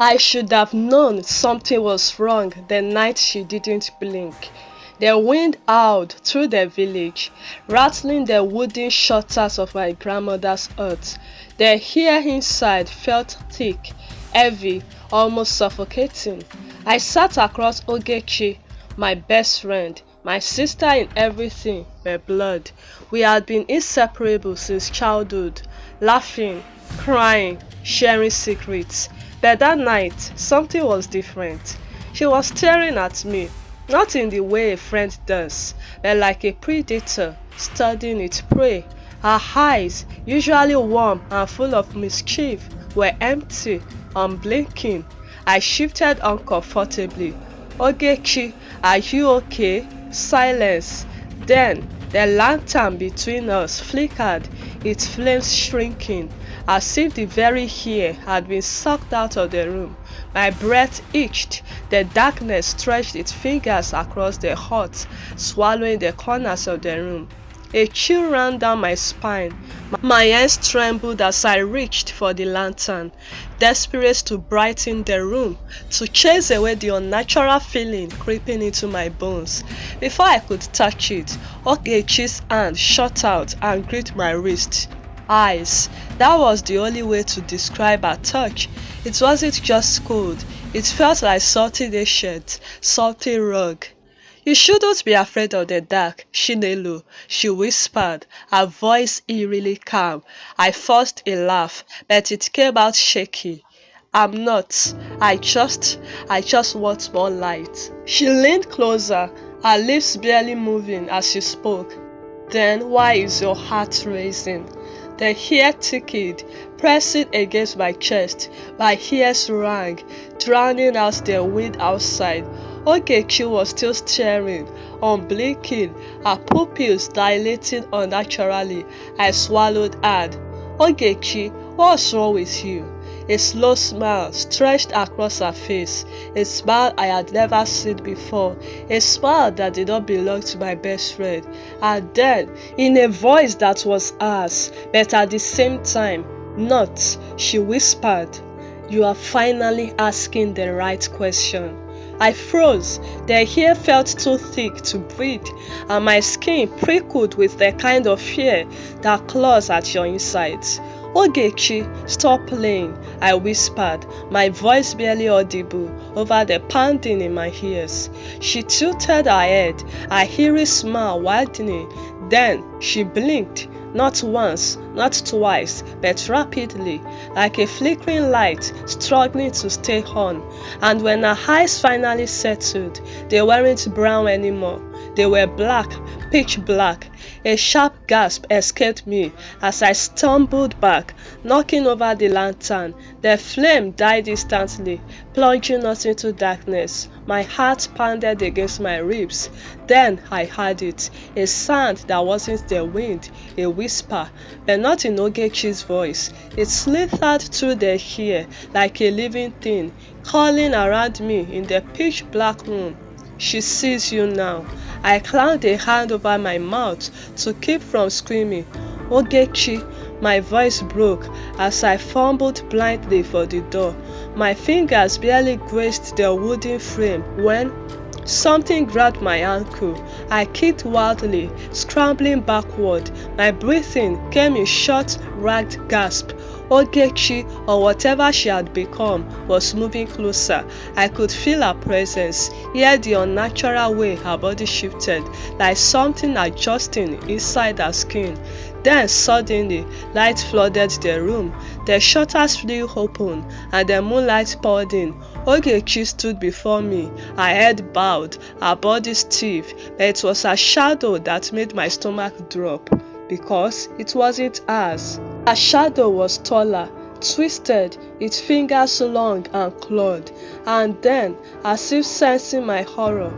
I should have known something was wrong the night she didn't blink. The wind howled through the village, rattling the wooden shutters of my grandmother's hut. The air inside felt thick, heavy, almost suffocating. I sat across Ogechi, my best friend, my sister in everything but blood. We had been inseparable since childhood, laughing, crying, sharing secrets. But that night, something was different. She was staring at me, not in the way a friend does, but like a predator studying its prey. Her eyes, usually warm and full of mischief, were empty, unblinking. I shifted uncomfortably. Ogechi, are you okay? Silence. Then, the lantern between us flickered, its flames shrinking, as if the very air had been sucked out of the room. My breath itched. The darkness stretched its fingers across the hut, swallowing the corners of the room. A chill ran down my spine. My hands trembled as I reached for the lantern, desperate to brighten the room, to chase away the unnatural feeling creeping into my bones. Before I could touch it, Ogechi's hand shot out and gripped my wrist. Eyes. That was the only way to describe her touch. It wasn't just cold. It felt like salty shirt, salty rug. You shouldn't be afraid of the dark, Shinelu, she whispered, her voice eerily calm. I forced a laugh, but it came out shaky. I'm not. I just want more light. She leaned closer, her lips barely moving as she spoke. Then why is your heart racing? The hair tickled, pressing against my chest. My ears rang, drowning out the wind outside. Ogechi was still staring, unblinking, her pupils dilating unnaturally. I swallowed hard. Ogechi, what's wrong with you? A slow smile stretched across her face, a smile I had never seen before, a smile that did not belong to my best friend. And then, in a voice that was hers, but at the same time, not, she whispered, "You are finally asking the right question." I froze. The hair felt too thick to breathe, and my skin prickled with the kind of fear that claws at your insides. Ogechi, stop playing, I whispered, my voice barely audible over the pounding in my ears. She tilted her head, her eerie smile widening. Then she blinked, not once, not twice, but rapidly, like a flickering light struggling to stay on. And when her eyes finally settled, they weren't brown anymore. They were black, pitch black. A sharp gasp escaped me as I stumbled back, knocking over the lantern. The flame died instantly, plunging us into darkness. My heart pounded against my ribs. Then I heard it, a sound that wasn't the wind, a whisper, but not in Ogechi's voice. It slithered through the air like a living thing, calling around me in the pitch black room. She sees you now. I clamped a hand over my mouth to keep from screaming. Ogechi, my voice broke as I fumbled blindly for the door. My fingers barely grazed the wooden frame when something grabbed my ankle. I kicked wildly, scrambling backward. My breathing came in short, ragged gasps. Ogechi, or whatever she had become, was moving closer. I could feel her presence, hear the unnatural way her body shifted, like something adjusting inside her skin. Then suddenly, light flooded the room. The shutters flew open, and the moonlight poured in. Ogechi stood before me, her head bowed, her body stiff, but it was her shadow that made my stomach drop, because it wasn't hers. Her shadow was taller, twisted, its fingers long and clawed, and then, as if sensing my horror,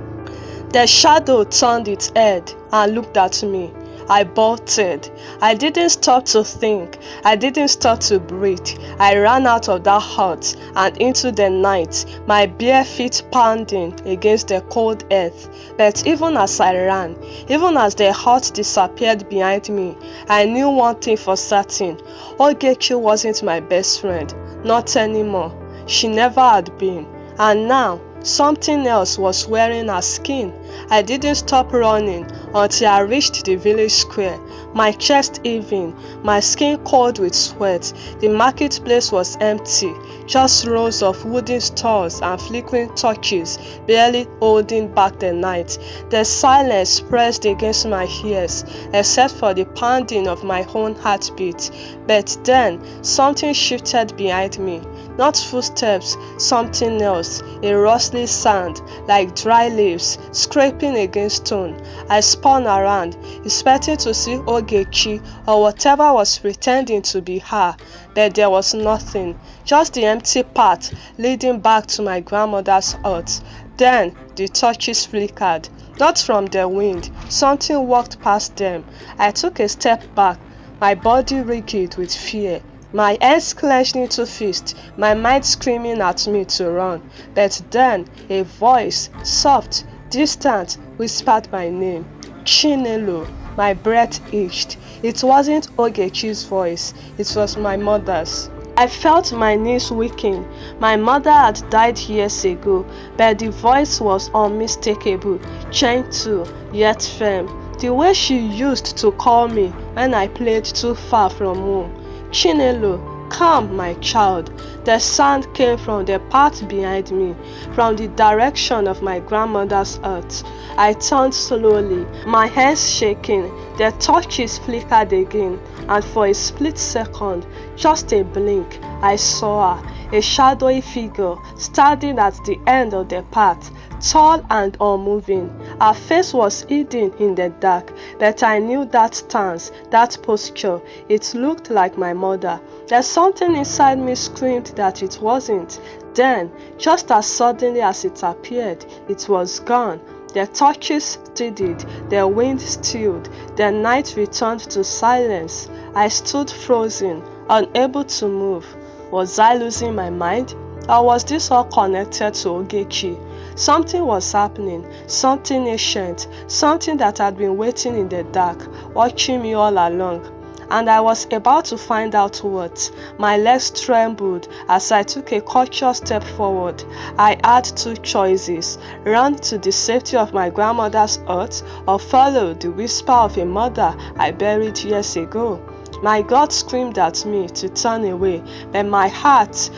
the shadow turned its head and looked at me. I bolted. I didn't stop to think. I didn't stop to breathe. I ran out of that hut and into the night, my bare feet pounding against the cold earth. But even as I ran, even as the hut disappeared behind me, I knew one thing for certain. Ogechi wasn't my best friend. Not anymore. she never had been. And now, something else was wearing her skin. I didn't stop running until I reached the village square, my chest heaving, my skin cold with sweat. The marketplace was empty, just rows of wooden stalls and flickering torches barely holding back the night. The silence pressed against my ears, except for the pounding of my own heartbeat. But then, something shifted behind me. Not footsteps, something else, a rustling sound, like dry leaves scraping against stone. I spun around, expecting to see Ogechi or whatever was pretending to be her, but there was nothing, just the empty path leading back to my grandmother's hut. Then the torches flickered, not from the wind, something walked past them. I took a step back, my body rigid with fear. My hands clenched into fists, my mind screaming at me to run. But then a voice, soft, distant, whispered my name. Chinelo. My breath itched. It wasn't Ogechi's voice, it was my mother's. I felt my knees weaken. My mother had died years ago, but the voice was unmistakable, gentle, yet firm. The way she used to call me when I played too far from home. Chinelo, come, my child. The sound came from the path behind me, from the direction of my grandmother's hut. I turned slowly, my hands shaking. The torches flickered again, and for a split second, just a blink, I saw her, a shadowy figure standing at the end of the path, tall and unmoving. Her face was hidden in the dark, but I knew that stance, that posture. It looked like my mother. There's something inside me screamed that it wasn't. Then, just as suddenly as it appeared, it was gone. The torches steadied, the wind stilled, the night returned to silence. I stood frozen, unable to move. Was I losing my mind? Or was this all connected to Ogechi? Something was happening, something ancient, something that had been waiting in the dark, watching me all along. And I was about to find out what. My legs trembled as I took a cautious step forward. I had two choices: run to the safety of my grandmother's hut or follow the whisper of a mother I buried years ago. My God screamed at me to turn away, but my heart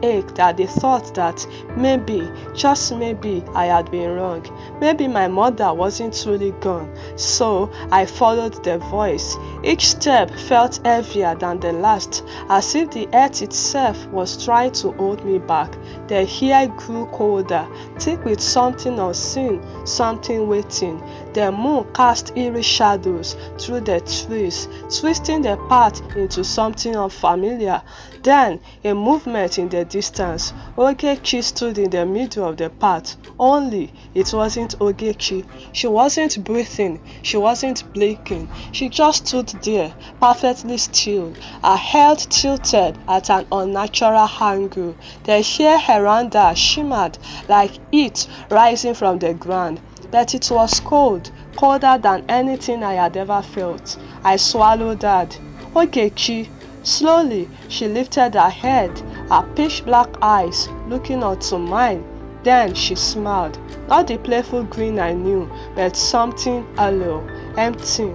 ached at the thought that maybe, just maybe, I had been wrong. Maybe my mother wasn't truly gone. So I followed the voice. Each step felt heavier than the last, as if the earth itself was trying to hold me back. The air grew colder, thick with something unseen, something waiting. The moon cast eerie shadows through the trees, twisting the path into something unfamiliar. Then, a movement in the distance. Ogechi stood in the middle of the path. Only, it wasn't Ogechi. She wasn't breathing. She wasn't blinking. She just stood there, perfectly still, her head tilted at an unnatural angle. The hair around her shimmered like heat rising from the ground. But it was cold, colder than anything I had ever felt. I swallowed hard. Ogechi. Slowly, she lifted her head, her pitch-black eyes looking onto mine. Then she smiled. Not the playful grin I knew, but something hollow, empty.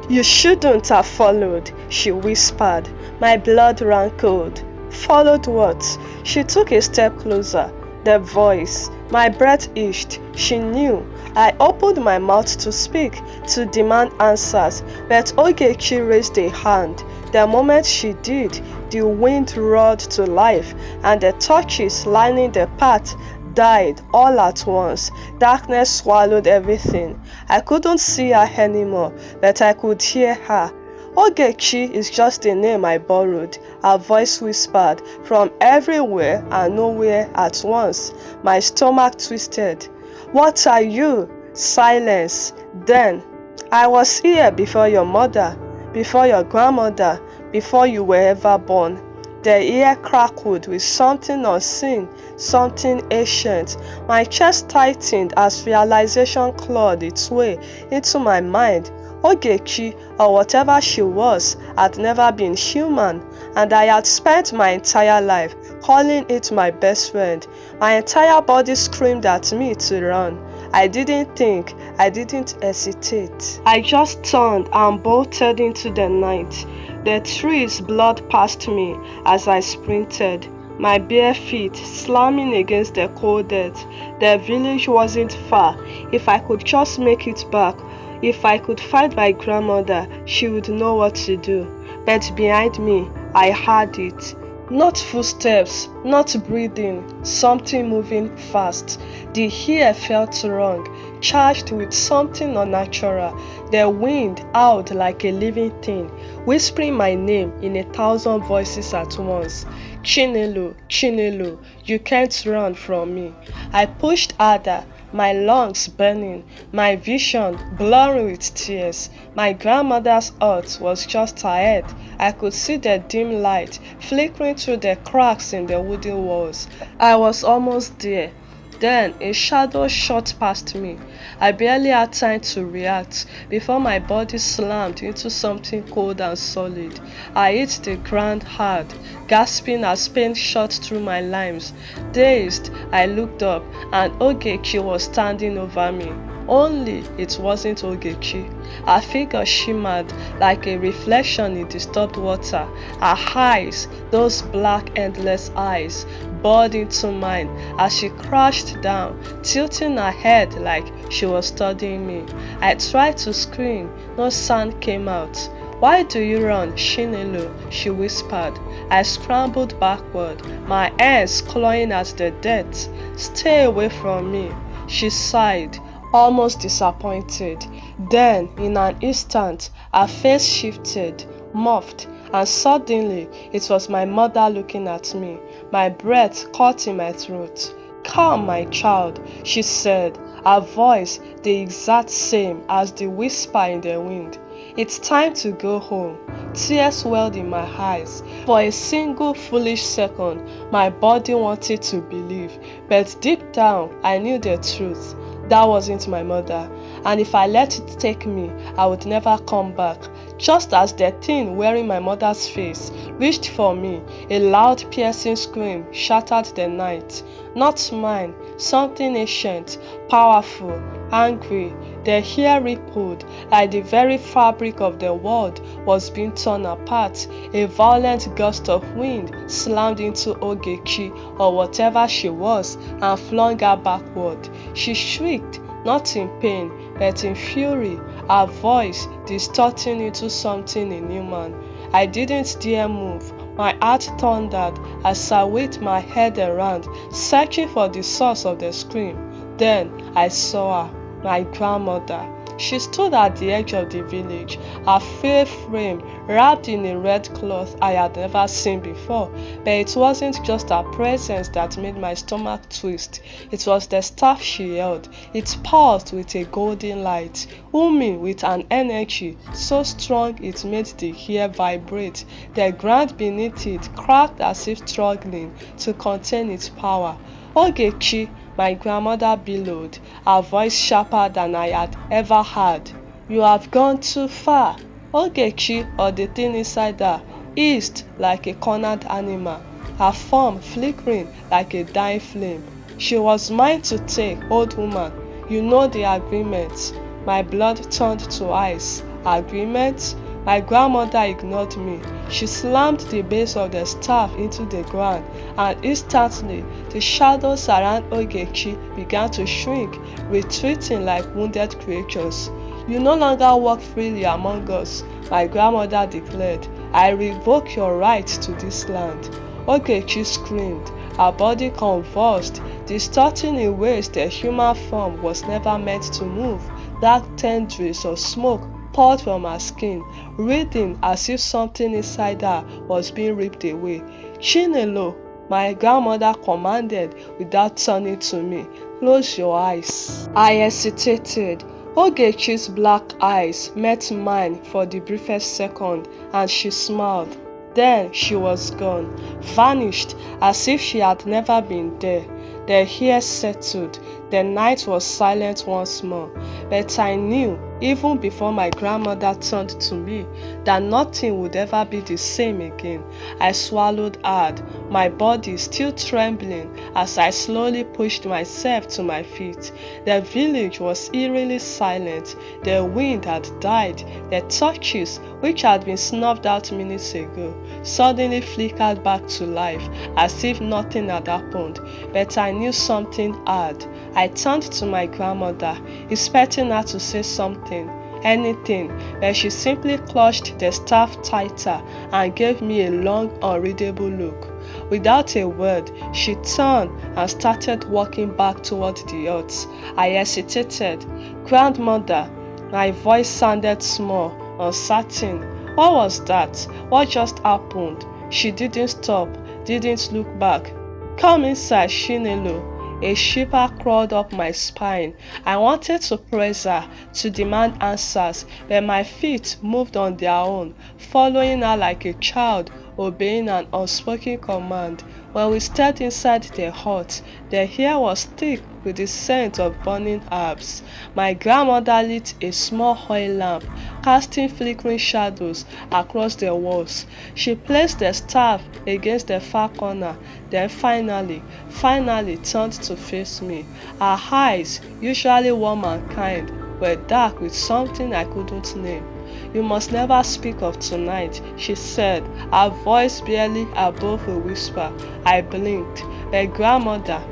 You shouldn't have followed, she whispered. My blood ran cold. Followed what? She took a step closer. The voice. My breath itched. She knew. I opened my mouth to speak, to demand answers, but Ogechi raised a hand. The moment she did, the wind roared to life, and the torches lining the path died all at once. Darkness swallowed everything. I couldn't see her anymore, but I could hear her. Ogechi is just a name I borrowed, her voice whispered, from everywhere and nowhere at once. My stomach twisted. What are you? Silence. Then, I was here before your mother, before your grandmother, before you were ever born. The air crackled with something unseen, something ancient. My chest tightened as realization clawed its way into my mind. Ogechi, or whatever she was, had never been human, and I had spent my entire life calling it my best friend. My entire body screamed at me to run. I didn't think, I didn't hesitate. I just turned and bolted into the night. The trees blurred past me as I sprinted, my bare feet slamming against the cold earth. The village wasn't far. If I could just make it back, if I could find my grandmother, she would know what to do. But behind me, I heard it. Not footsteps, not breathing, something moving fast. The air felt wrong, charged with something unnatural. The wind howled like a living thing, whispering my name in 1,000 voices at once. Chinelo, Chinelo, you can't run from me. I pushed harder, my lungs burning, my vision blurring with tears. My grandmother's hut was just ahead. I could see the dim light flickering through the cracks in the wooden walls. I was almost there. Then a shadow shot past me. I barely had time to react before my body slammed into something cold and solid. I hit the ground hard, gasping as pain shot through my limbs. Dazed, I looked up and Ogechi was standing over me. Only it wasn't Ogechi. Her figure shimmered like a reflection in disturbed water. Her eyes, those black endless eyes, bored into mine as she crashed down, tilting her head like she was studying me. I tried to scream, no sound came out. Why do you run, Chinelo? She whispered. I scrambled backward, my hands clawing at the dirt. Stay away from me, she sighed, almost disappointed. Then, in an instant, her face shifted, muffled, and suddenly it was my mother looking at me, my breath caught in my throat. Come, my child, she said, her voice the exact same as the whisper in the wind. It's time to go home. Tears welled in my eyes. For a single foolish second, my body wanted to believe, but deep down, I knew the truth. That wasn't my mother, and if I let it take me, I would never come back. Just as the thing wearing my mother's face reached for me, a loud piercing scream shattered the night. Not mine, something ancient, powerful, angry. The air rippled like the very fabric of the world was being torn apart. A violent gust of wind slammed into Ogechi, or whatever she was, and flung her backward. She shrieked, not in pain, but in fury, her voice distorting into something inhuman. I didn't dare move. My heart thundered as I whipped my head around, searching for the source of the scream. Then I saw her, my grandmother. She stood at the edge of the village, her fair frame wrapped in a red cloth I had never seen before. But it wasn't just her presence that made my stomach twist. It was the staff she held. It pulsed with a golden light, humming with an energy so strong it made the air vibrate. The ground beneath it cracked as if struggling to contain its power. Ogechi, my grandmother bellowed, her voice sharper than I had ever heard. You have gone too far. Ogechi, or the thing inside her, hissed like a cornered animal, her form flickering like a dying flame. She was mine to take, old woman. You know the agreement. My blood turned to ice. Agreement? My grandmother ignored me. She slammed the base of the staff into the ground, and instantly the shadows around Ogechi began to shrink, retreating like wounded creatures. You no longer walk freely among us, my grandmother declared. I revoke your right to this land. Ogechi screamed, her body convulsed, distorting in ways the human form was never meant to move. Dark tendrils of smoke poured from her skin, writhing as if something inside her was being ripped away. Chinelo, my grandmother commanded without turning to me. Close your eyes. I hesitated. Ogechi's black eyes met mine for the briefest second, and she smiled. Then she was gone, vanished as if she had never been there. The air settled. The night was silent once more, but I knew even before my grandmother turned to me, that nothing would ever be the same again. I swallowed hard, my body still trembling as I slowly pushed myself to my feet. The village was eerily silent. The wind had died. The torches, which had been snuffed out minutes ago, suddenly flickered back to life as if nothing had happened. But I knew something had. I turned to my grandmother, expecting her to say something, anything, but she simply clutched the staff tighter and gave me a long, unreadable look. Without a word, she turned and started walking back toward the hut. I hesitated. Grandmother, my voice sounded small, uncertain. What was that? What just happened? She didn't stop, didn't look back. Come inside, Shinelo. A shiver crawled up my spine. I wanted to press her, to demand answers, but my feet moved on their own, following her like a child, obeying an unspoken command. When we stepped inside the hut, the air was thick with the scent of burning herbs. My grandmother lit a small oil lamp, casting flickering shadows across the walls. She placed the staff against the far corner, then finally turned to face me. Her eyes, usually warm and kind, were dark with something I couldn't name. You must never speak of tonight, she said, her voice barely above a whisper. I blinked. But grandmother,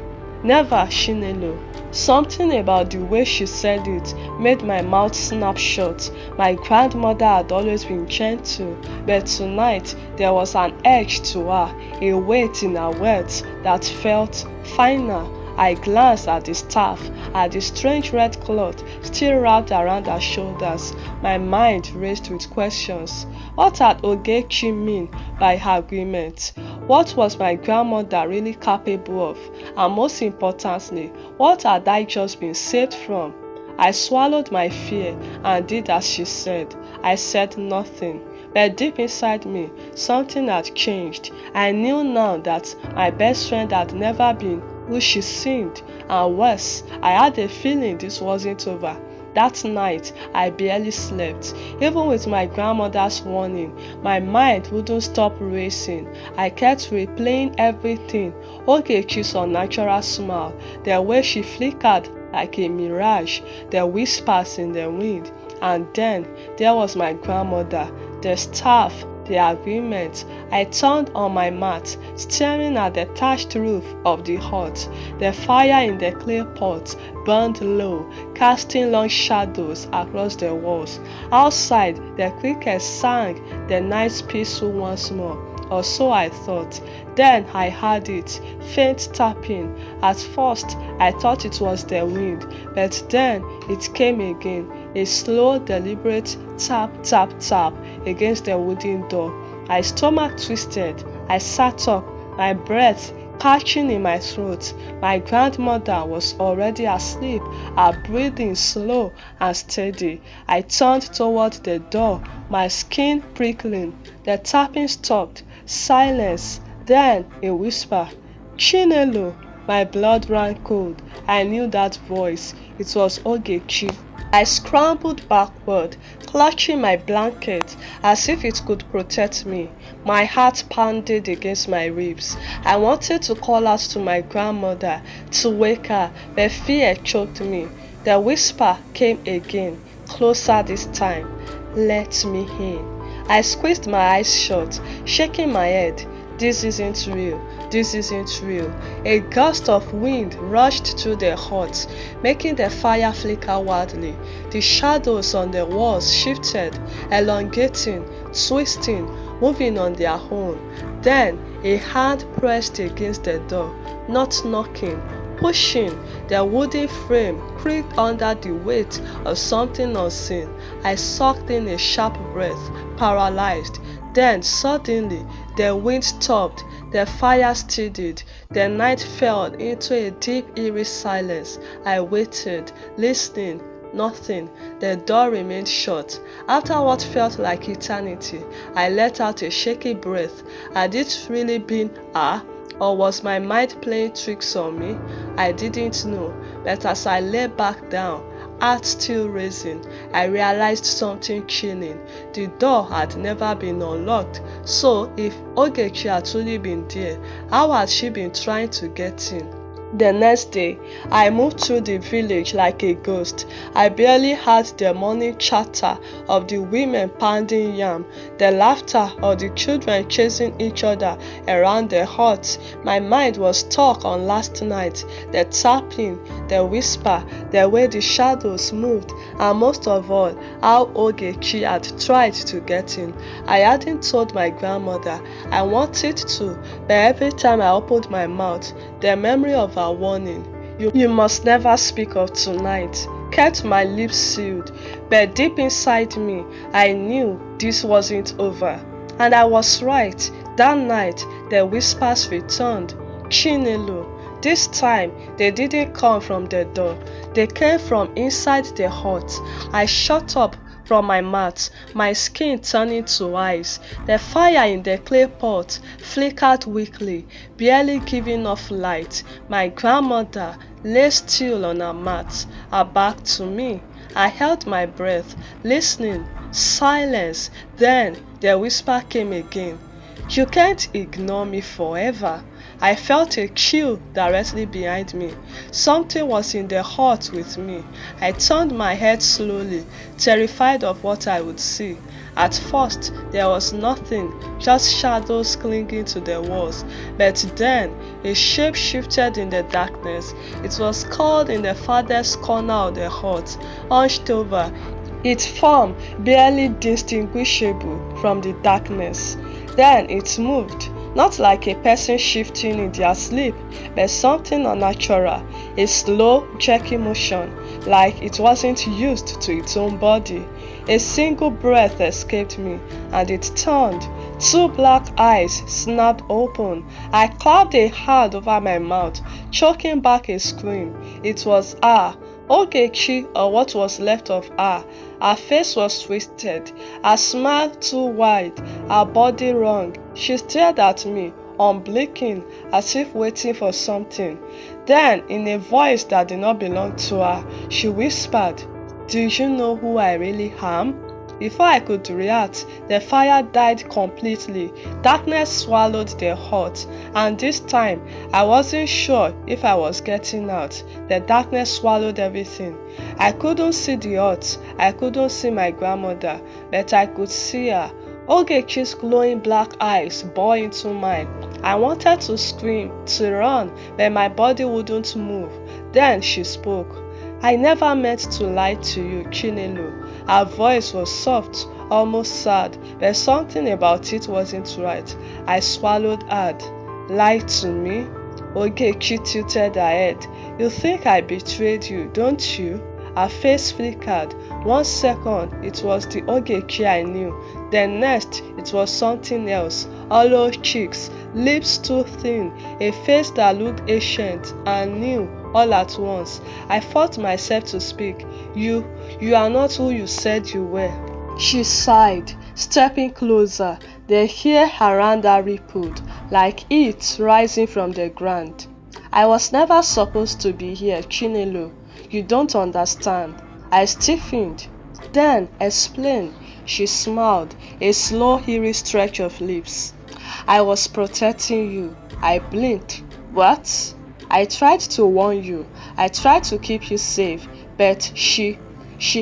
never, Shinelo. Something about the way she said it made my mouth snap shut. My grandmother had always been gentle, but tonight there was an edge to her, a weight in her words that felt final. I glanced at the staff, at the strange red cloth still wrapped around her shoulders. My mind raced with questions. What had Ogechi mean by her agreement? What was my grandmother really capable of? And most importantly, what had I just been saved from? I swallowed my fear and did as she said. I said nothing. But deep inside me, something had changed. I knew now that my best friend had never been who she seemed, and worse, I had a feeling this wasn't over. That night, I barely slept. Even with my grandmother's warning, my mind wouldn't stop racing. I kept replaying everything. Ogechi's unnatural smile, the way she flickered like a mirage, the whispers in the wind. And then there was my grandmother, the staff, the agreement. I turned on my mat, staring at the thatched roof of the hut. The fire in the clay pot burned low, casting long shadows across the walls. Outside, the crickets sang the night peaceful once more, or so I thought. Then I heard it, faint tapping. At first, I thought it was the wind, but then it came again, a slow, deliberate tap, tap, tap against the wooden door. My stomach twisted. I sat up, my breath catching in my throat. My grandmother was already asleep, her breathing slow and steady. I turned toward the door, my skin prickling. The tapping stopped. Silence. Then a whisper. Chinelo. My blood ran cold. I knew that voice. It was Ogechi. I scrambled backward, clutching my blanket as if it could protect me. My heart pounded against my ribs. I wanted to call out to my grandmother, to wake her, but fear choked me. The whisper came again, closer this time. Let me in. I squeezed my eyes shut, shaking my head. This isn't real. This isn't real. A gust of wind rushed through the hut, making the fire flicker wildly. The shadows on the walls shifted, elongating, twisting, moving on their own. Then a hand pressed against the door, not knocking, pushing. The wooden frame creaked under the weight of something unseen. I sucked in a sharp breath, paralyzed. Then suddenly the wind stopped, the fire steadied, the night fell into a deep eerie silence. I waited, listening. Nothing. The door remained shut. After what felt like eternity, I let out a shaky breath. Had it really been her? Or was my mind playing tricks on me? I didn't know, but as I lay back down, heart still racing, I realized something chilling. The door had never been unlocked, so if Ogechi had truly been there, how had she been trying to get in? The next day, I moved through the village like a ghost. I barely heard the morning chatter of the women pounding yam, the laughter of the children chasing each other around the hut. My mind was stuck on last night, the tapping, the whisper, the way the shadows moved, and most of all, how Ogechi had tried to get in. I hadn't told my grandmother. I wanted to, but every time I opened my mouth, the memory of her warning, you must never speak of tonight, kept my lips sealed. But deep inside me, I knew this wasn't over. And I was right. That night, the whispers returned. Chinelo. This time, they didn't come from the door. They came from inside the hut. I shut up from my mat, my skin turning to ice. The fire in the clay pot flickered weakly, barely giving off light. My grandmother lay still on her mat, her back to me. I held my breath, listening. Silence. Then the whisper came again. You can't ignore me forever. I felt a chill directly behind me. Something was in the hut with me. I turned my head slowly, terrified of what I would see. At first, there was nothing, just shadows clinging to the walls. But then, a shape shifted in the darkness. It was curled in the farthest corner of the hut, hunched over, its form barely distinguishable from the darkness. Then it moved. Not like a person shifting in their sleep, but something unnatural, a slow, jerky motion, like it wasn't used to its own body. A single breath escaped me, and it turned. Two black eyes snapped open. I clapped a hand over my mouth, choking back a scream. It was her, Ogechi, or what was left of her. Her face was twisted, her smile too wide, her body wrung. She stared at me, unblinking, as if waiting for something. Then, in a voice that did not belong to her, she whispered, "Do you know who I really am?" Before I could react, the fire died completely. Darkness swallowed the hut, and this time, I wasn't sure if I was getting out. The darkness swallowed everything. I couldn't see the hut, I couldn't see my grandmother, but I could see her. Ogechi's glowing black eyes bore into mine. I wanted to scream, to run, but my body wouldn't move. Then she spoke. "I never meant to lie to you, Chinelo." Her voice was soft, almost sad, but something about it wasn't right. I swallowed hard. "Lie to me?" Ogechi tilted her head. "You think I betrayed you, don't you?" Her face flickered. 1 second, it was the Ogechi I knew. The next, it was something else. Hollow cheeks, lips too thin, a face that looked ancient and new all at once. I fought myself to speak. You are not who you said you were." She sighed, stepping closer. The hair around her rippled, like heat rising from the ground. "I was never supposed to be here, Chinelo. You don't understand." I stiffened. "Then explain." She smiled, a slow, eerie stretch of lips. "I was protecting you." I blinked. "What?" "I tried to warn you. I tried to keep you safe, but she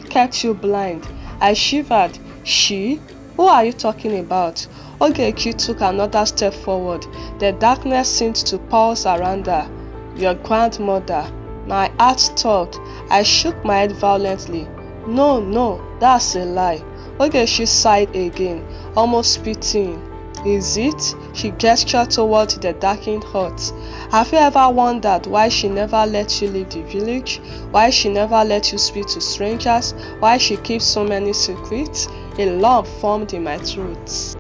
kept you blind." I shivered. "She? Who are you talking about?" Ogechi took another step forward. The darkness seemed to pulse around her. "Your grandmother." My heart stopped. I shook my head violently. No, that's a lie." Ogechi sighed again, almost spitting. "Is it?" She gestured toward the darkened hut. "Have you ever wondered why she never let you leave the village? Why she never let you speak to strangers? Why she keeps so many secrets?" A lump formed in my throat.